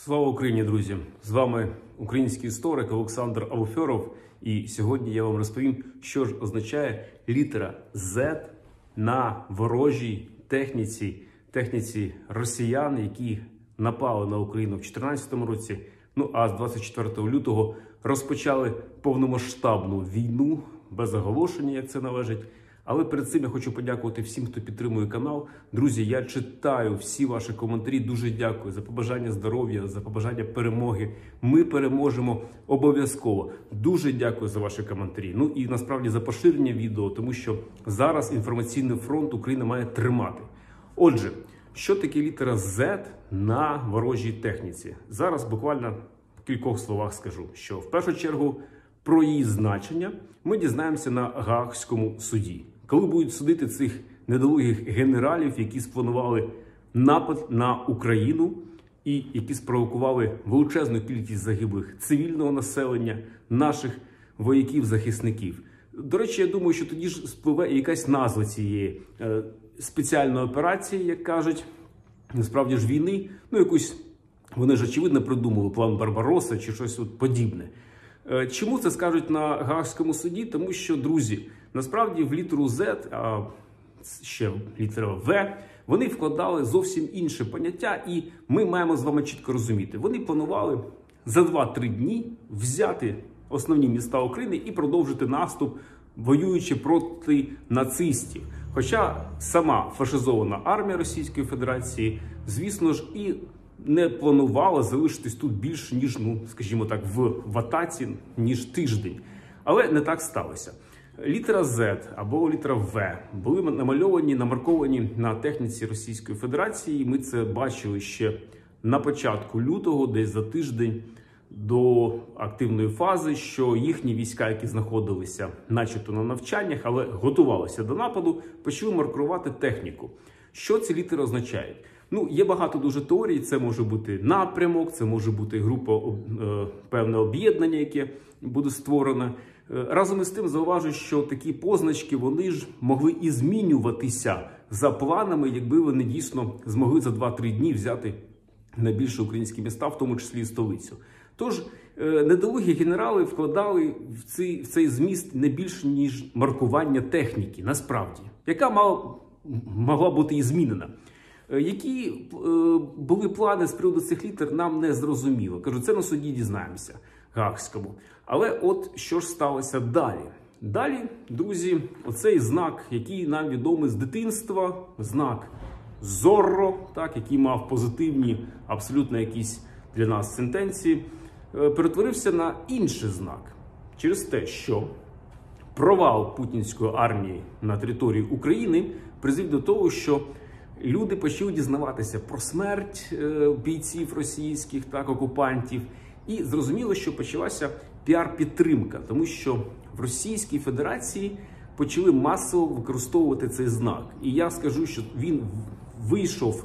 Слава Україні, друзі! З вами український історик Олександр Алфьоров. І сьогодні я вам розповім, що ж означає літера Z на ворожій техніці росіян, які напали на Україну в 2014 році. Ну а з 24 лютого розпочали повномасштабну війну, без оголошення, як це належить. Але перед цим я хочу подякувати всім, хто підтримує канал. Друзі, я читаю всі ваші коментарі. Дуже дякую за побажання здоров'я, за побажання перемоги. Ми переможемо обов'язково. Дуже дякую за ваші коментарі. Ну і насправді за поширення відео, тому що зараз інформаційний фронт Україна має тримати. Отже, що таке літера Z на ворожій техніці? Зараз буквально в кількох словах скажу, що в першу чергу про її значення ми дізнаємося на Гаазькому суді, коли будуть судити цих недолугих генералів, які спланували напад на Україну і які спровокували величезну кількість загиблих цивільного населення, наших вояків-захисників. До речі, я думаю, що тоді ж спливе якась назва цієї спеціальної операції, як кажуть, насправді ж війни, ну якусь, вони ж очевидно придумали план Барбаросса чи щось от подібне. Чому це скажуть на Гаазькому суді? Тому що, друзі, насправді в літеру Z, а ще літера В, вони вкладали зовсім інше поняття, і ми маємо з вами чітко розуміти. Вони планували за 2-3 дні взяти основні міста України і продовжити наступ, воюючи проти нацистів. Хоча сама фашизована армія Російської Федерації, звісно ж, і не планувала залишитись тут більш ніж, скажімо так, в атаці, ніж тиждень. Але не так сталося. Літера Z або літера В були намарковані на техніці Російської Федерації. Ми це бачили ще на початку лютого, десь за тиждень до активної фази, що їхні війська, які знаходилися начебто на навчаннях, але готувалися до нападу, почали маркувати техніку. Що ці літери означають? Ну, є багато дуже теорій, це може бути напрямок, це може бути група, певне об'єднання, яке буде створено. Разом із тим зауважу, що такі позначки, вони ж могли і змінюватися за планами, якби вони дійсно змогли за 2-3 дні взяти найбільші українські міста, в тому числі і столицю. Тож, недолугі генерали вкладали в цей зміст не більше, ніж маркування техніки, насправді, яка могла бути і змінена. Які були плани з приводу цих літер, нам не зрозуміло. Кажу, це на суді дізнаємося, Гаазькому. Але от що ж сталося далі? Далі, друзі, оцей знак, який нам відомий з дитинства, знак Зорро, так, який мав позитивні, абсолютно якісь для нас сентенції, перетворився на інший знак. Через те, що провал путінської армії на території України призвів до того, що люди почали дізнаватися про смерть бійців російських, так, окупантів. І зрозуміло, що почалася піар-підтримка, тому що в Російській Федерації почали масово використовувати цей знак. І я скажу, що він вийшов,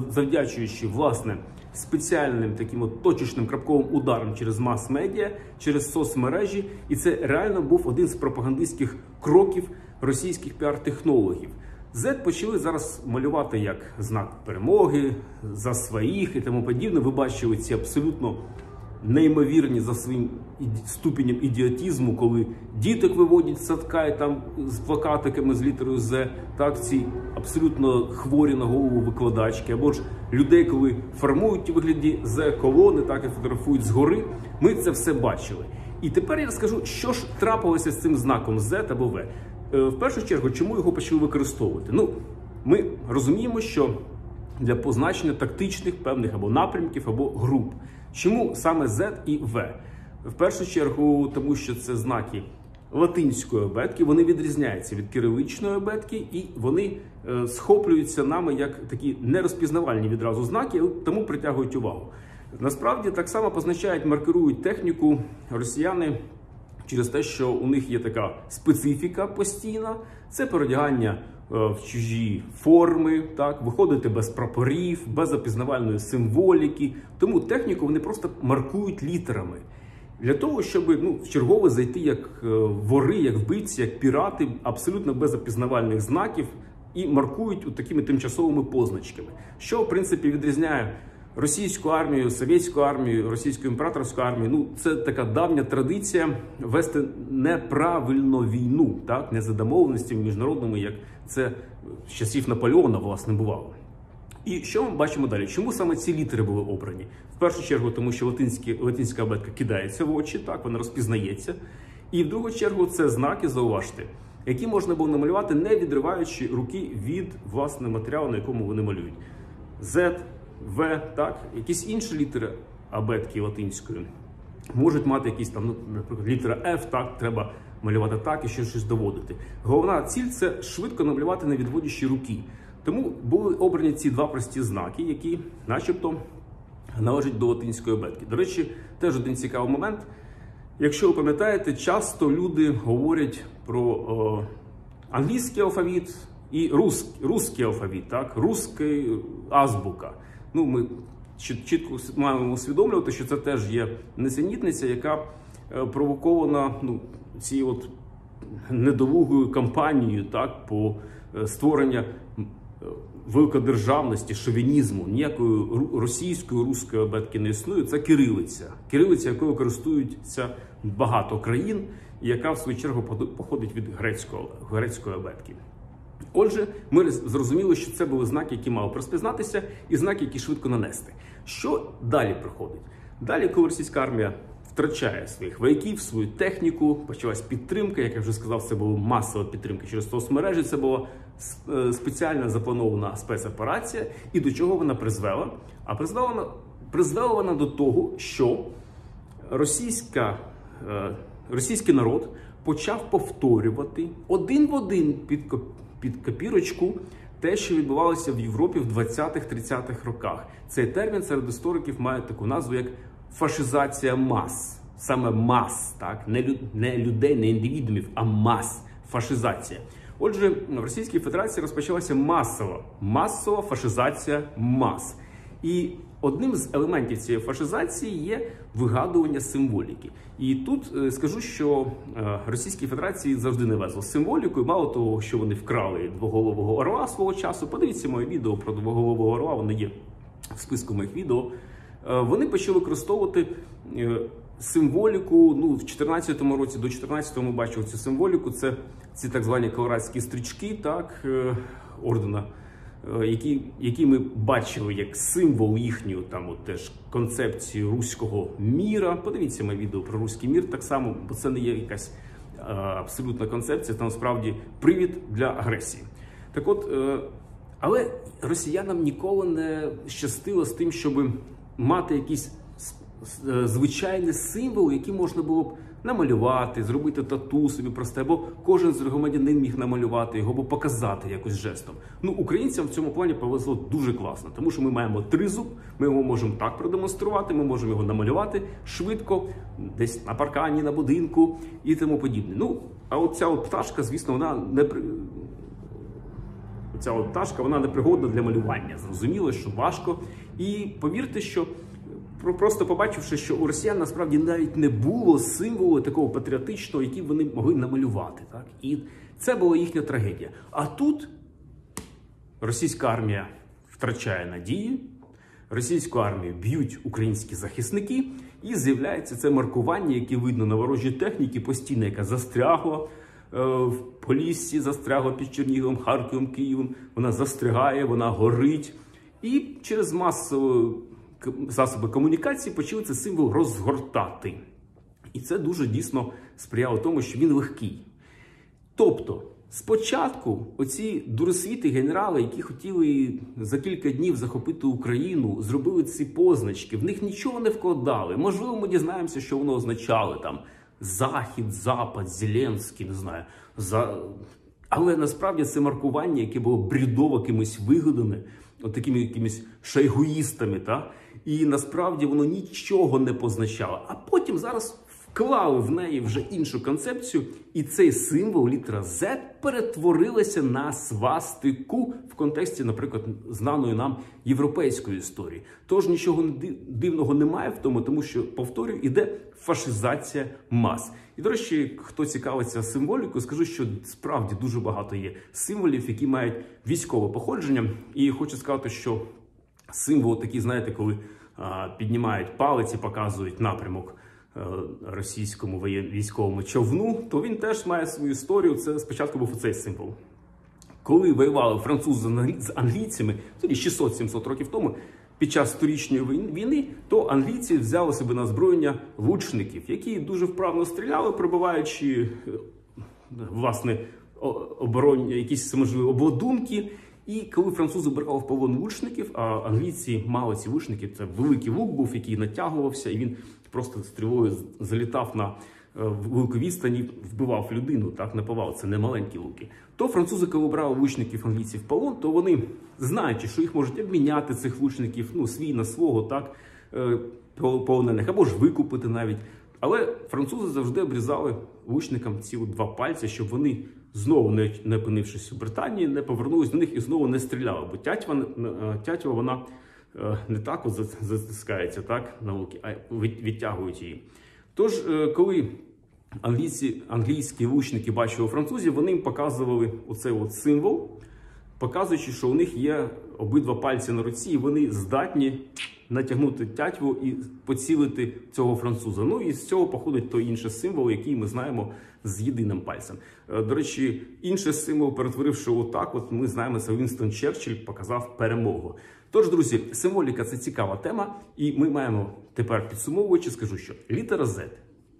завдячуючи, власне, спеціальним таким от точечним крапковим ударом через мас-медіа, через соцмережі. І це реально був один з пропагандистських кроків російських піар-технологів. Z почали зараз малювати як знак перемоги, за своїх і тому подібне. Ви бачили ці абсолютно неймовірні за своїм ступенем ідіотизму, коли діток виводять з садка і там з плакатиками з літерою Z, так, ці абсолютно хворі на голову викладачки, або ж людей, коли формують у вигляді Z-колони, так, і фотографують згори. Ми це все бачили. І тепер я розкажу, що ж трапилося з цим знаком Z або V. В першу чергу, чому його почали використовувати? Ну, ми розуміємо, що для позначення тактичних певних або напрямків, або груп. Чому саме Z і V? В першу чергу, тому що це знаки латинської абетки, вони відрізняються від кириличної абетки, і вони схоплюються нами як такі нерозпізнавальні відразу знаки, тому притягують увагу. Насправді, так само позначають, маркирують техніку росіяни через те, що у них є така специфіка постійна, це переодягання в чужі форми, так, виходити без прапорів, без опізнавальної символіки. Тому техніку вони просто маркують літерами. Для того, щоб в чергове зайти як вори, як вбивці, як пірати, абсолютно без опізнавальних знаків, і маркують такими тимчасовими позначками. Що, в принципі, відрізняє російську армію, совєтську армію, російську імператорську армію. Ну, це така давня традиція вести неправильно війну, так, не за домовленостями міжнародними, як це з часів Наполеона, власне, бувало. І що ми бачимо далі? Чому саме ці літери були обрані? В першу чергу, тому що латинська абетка кидається в очі, так, вона розпізнається. І в другу чергу це знаки, зауважте, які можна було намалювати, не відриваючи руки від, власне, матеріалу, на якому вони малюють. Z, V, так, якісь інші літери абетки латинської можуть мати якісь там, ну, наприклад, літера F, так, треба малювати так і ще щось доводити. Головна ціль – це швидко намалювати, не відводячи руки. Тому були обрані ці два прості знаки, які начебто належать до латинської абетки. До речі, теж один цікавий момент. Якщо ви пам'ятаєте, часто люди говорять про англійський алфавіт і русський алфавіт, так, русська азбука. Ну, ми чітко маємо усвідомлювати, що це теж є несенітниця, яка провокована, ну, цією от недолугою кампанією, так, по створенню великодержавності, шовінізму. Ніякої російської, руської абетки не існує. Це кирилиця. Кирилиця, якою користуються багато країн, і яка, в свою чергу, походить від грецької абетки. Отже, ми зрозуміли, що це були знаки, які мали розпізнатися, і знаки, які швидко нанести. Що далі приходить? Далі, коли російська армія втрачає своїх вояків, свою техніку, почалась підтримка, як я вже сказав, це була масова підтримка через соцмережі, це була спеціально запланована спецоперація. І до чого вона призвела? А призвела вона до того, що російський народ почав повторювати один в один під копірочку те, що відбувалося в Європі в 20-30-х роках. Цей термін серед істориків має таку назву, як фашизація мас. Саме мас, так? Не людей, не індивідумів, а мас. Фашизація. Отже, в Російській Федерації розпочалася масова фашизація мас. І одним з елементів цієї фашизації є вигадування символіки. І тут скажу, що Російській Федерації завжди не везло з символікою. Мало того, що вони вкрали двоголового орла свого часу. Подивіться моє відео про двоголового орла, воно є в списку моїх відео. Вони почали використовувати символіку, ну, в 14-му році, до 14-го ми бачили цю символіку, це ці так звані колорадські стрічки, так, ордена, які ми бачили як символ їхньої там от теж концепції руського міра. Подивіться моє відео про руський мір так само, бо це не є якась абсолютна концепція, це насправді привід для агресії. Так от, але росіянам ніколи не щастило з тим, щоб мати якісь звичайний символ, який можна було б намалювати, зробити тату собі просте, або кожен з громадянин міг намалювати його, або показати якось жестом. Ну, українцям в цьому плані повезло дуже класно, тому що ми маємо тризуб, ми його можемо так продемонструвати, ми можемо його намалювати швидко, десь на паркані, на будинку і тому подібне. Ну, а оця от пташка, звісно, вона непригодна для малювання. Зрозуміло, що важко. І повірте, що просто побачивши, що у росіян насправді навіть не було символу такого патріотичного, який вони могли намалювати. Так? І це була їхня трагедія. А тут російська армія втрачає надії, російську армію б'ють українські захисники, і з'являється це маркування, яке видно на ворожій техніці, постійно, яка застрягла в Поліссі, застрягла під Черніговом, Харковом, Києвом. Вона застрягає, вона горить. І через масову засоби комунікації почали цей символ розгортати. І це дуже дійсно сприяло тому, що він легкий. Тобто, спочатку оці дуросвіти генерали, які хотіли за кілька днів захопити Україну, зробили ці позначки, в них нічого не вкладали. Можливо, ми дізнаємося, що воно означало там Захід, Запад, Зеленський, не знаю. Але насправді це маркування, яке було брідово кимось вигадане, от такими якимись шайгуїстами, та? І насправді воно нічого не позначало. А потім зараз вклали в неї вже іншу концепцію, і цей символ, літера Z, перетворилася на свастику в контексті, наприклад, знаної нам європейської історії. Тож нічого дивного немає в тому, тому що, повторюю, іде фашизація мас. І, до речі, хто цікавиться символікою, скажу, що справді дуже багато є символів, які мають військове походження. І хочу сказати, що символ такий, знаєте, коли піднімають палець і показують напрямок російському військовому човну, то він теж має свою історію. Це спочатку був цей символ. Коли воювали французи з англійцями, тоді 600-700 років тому, під час Сторічної війни, то англійці взяли себе на озброєння лучників, які дуже вправно стріляли, пробиваючи, власне, оборонні, якісь, можливо, обладунки. І коли французи брали в полон лучників, а англійці мали ці лучники, це великий лук був, який натягувався, і він просто стрілою залітав на велику відстані, вбивав людину, так, на повал, це не маленькі луки. То французи, коли брали лучників англійців в полон, то вони, знаючи, що їх можуть обміняти, цих лучників, ну, свій на свого, так, полонених, або ж викупити навіть. Але французи завжди обрізали лучникам ці два пальці, щоб вони знову, не опинившись у Британії, не повернулись до них і знову не стріляли. Бо тятьва, вона не так от затискається, так, на луки, а відтягують її. Тож, коли англійські лучники бачили французів, вони їм показували оцей от символ, показуючи, що у них є обидва пальці на руці, і вони здатні натягнути тятьву і поцілити цього француза. Ну і з цього походить той інший символ, який ми знаємо з єдиним пальцем. До речі, інший символ, перетворивши отак, от ми знаємо, це Вінстон Черчилль показав перемогу. Тож, друзі, символіка – це цікава тема, і ми маємо тепер, підсумовуючи, скажу, що літера Z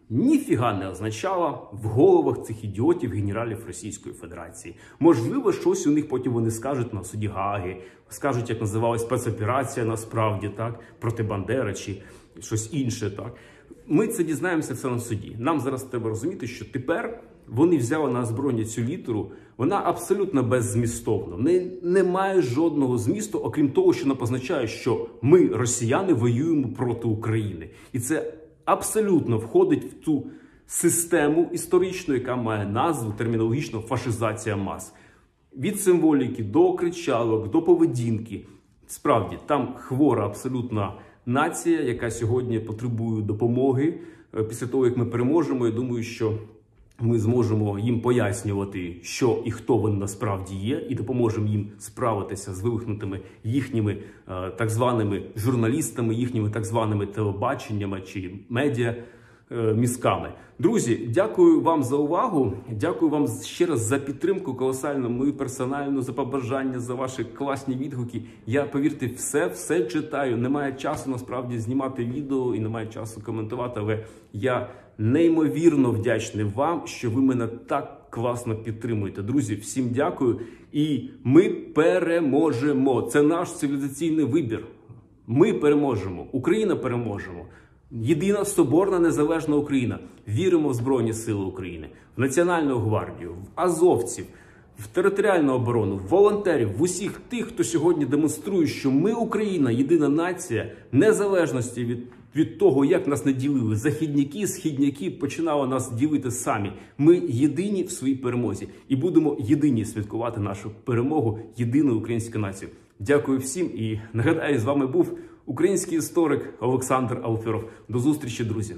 ніфіга не означала в головах цих ідіотів генералів Російської Федерації. Можливо, щось у них потім вони скажуть на суді Гааги, скажуть, як називалась спецоперація насправді, так, проти Бандери чи щось інше, так. Ми це дізнаємося все на суді. Нам зараз треба розуміти, що тепер вони взяли на озброєння цю літеру, вона абсолютно беззмістовна. Не має жодного змісту, окрім того, що вона позначає, що ми, росіяни, воюємо проти України. І це абсолютно входить в ту систему історичну, яка має назву термінологічно фашизація мас. Від символіки до кричалок, до поведінки. Справді, там хвора абсолютно нація, яка сьогодні потребує допомоги. Після того, як ми переможемо, я думаю, що ми зможемо їм пояснювати, що і хто вони насправді є, і допоможемо їм справитися з вивихнутими їхніми так званими журналістами, їхніми так званими телебаченнями чи медіа мізками. Друзі, дякую вам за увагу, дякую вам ще раз за підтримку колосальну, мою персональну, за побажання, за ваші класні відгуки. Я, повірте, все читаю, немає часу насправді знімати відео і немає часу коментувати, але я неймовірно вдячний вам, що ви мене так класно підтримуєте. Друзі, всім дякую і ми переможемо. Це наш цивілізаційний вибір. Ми переможемо, Україна переможемо. Єдина соборна незалежна Україна. Віримо в Збройні Сили України, в Національну гвардію, в азовців, в територіальну оборону, в волонтерів, в усіх тих, хто сьогодні демонструє, що ми, Україна, єдина нація, незалежності від того, як нас не ділили. Західняки, східняки починали нас ділити самі. Ми єдині в своїй перемозі. І будемо єдині святкувати нашу перемогу, єдину українську націю. Дякую всім і нагадаю, з вами був український історик Олександр Алферов. До зустрічі, друзі!